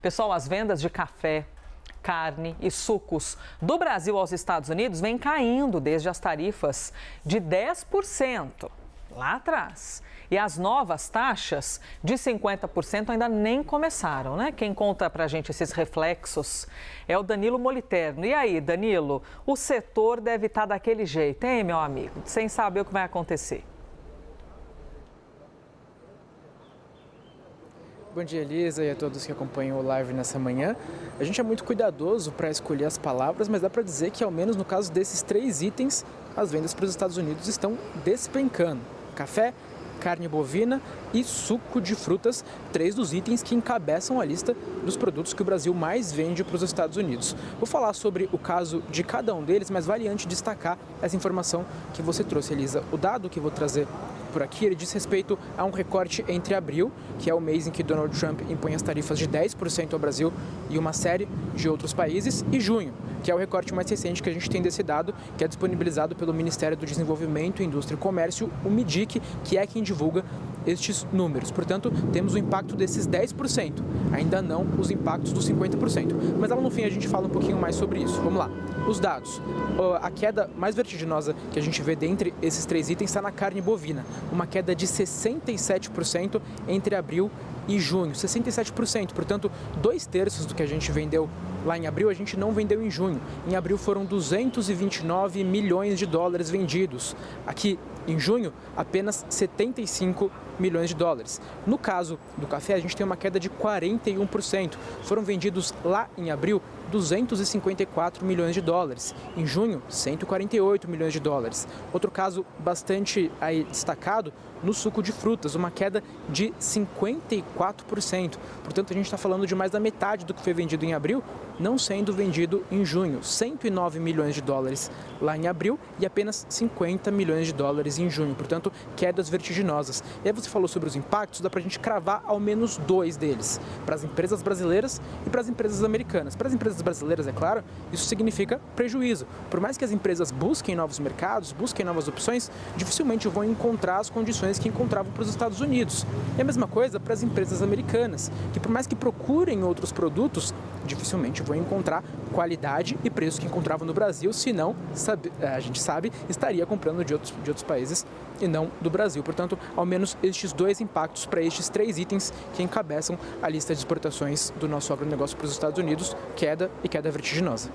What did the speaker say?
Pessoal, as vendas de café, carne e sucos do Brasil aos Estados Unidos vêm caindo desde as tarifas de 10% lá atrás. E as novas taxas de 50% ainda nem começaram, né? Quem conta pra gente esses reflexos é o Danilo Moliterno. E aí, Danilo, o setor deve estar daquele jeito, hein, meu amigo? Sem saber o que vai acontecer. Bom dia, Elisa, e a todos que acompanham o live nessa manhã. A gente é muito cuidadoso para escolher as palavras, mas dá para dizer que, ao menos no caso desses 3 itens, as vendas para os Estados Unidos estão despencando. Café, carne bovina e suco de frutas, 3 dos itens que encabeçam a lista dos produtos que o Brasil mais vende para os Estados Unidos. Vou falar sobre o caso de cada um deles, mas vale antes destacar essa informação que você trouxe, Elisa. O dado que vou trazer por aqui, ele diz respeito a um recorte entre abril, que é o mês em que Donald Trump impõe as tarifas de 10% ao Brasil e uma série de outros países, e junho, que é o recorte mais recente que a gente tem desse dado, que é disponibilizado pelo Ministério do Desenvolvimento, Indústria e Comércio, o MIDIC, que é quem divulga estes números. Portanto, temos o impacto desses 10%, ainda não os impactos dos 50%. Mas lá no fim a gente fala um pouquinho mais sobre isso. Vamos lá. Os dados. A queda mais vertiginosa que a gente vê dentre esses 3 itens está na carne bovina, uma queda de 67% entre abril e junho, 67%, portanto, 2/3 do que a gente vendeu lá em abril, a gente não vendeu em junho. Em abril foram 229 milhões de dólares vendidos. Aqui, em junho, apenas 75 milhões de dólares. No caso do café, a gente tem uma queda de 41%. Foram vendidos lá em abril 254 milhões de dólares. Em junho, 148 milhões de dólares. Outro caso bastante aí destacado, no suco de frutas, uma queda de 54%. Portanto, a gente está falando de mais da metade do que foi vendido em abril, não sendo vendido em junho. 109 milhões de dólares lá em abril e apenas 50 milhões de dólares em junho. Portanto, quedas vertiginosas. E aí você falou sobre os impactos, dá para a gente cravar ao menos 2 deles, para as empresas brasileiras e para as empresas americanas. Para as empresas brasileiras, é claro, isso significa prejuízo. Por mais que as empresas busquem novos mercados, busquem novas opções, dificilmente vão encontrar as condições que encontravam para os Estados Unidos. E a mesma coisa para as empresas americanas, que por mais que procurem outros produtos, dificilmente vão encontrar qualidade e preço que encontravam no Brasil, senão, a gente sabe, estaria comprando de outros países e não do Brasil. Portanto, ao menos estes 2 impactos para estes 3 itens que encabeçam a lista de exportações do nosso agronegócio para os Estados Unidos, queda vertiginosa.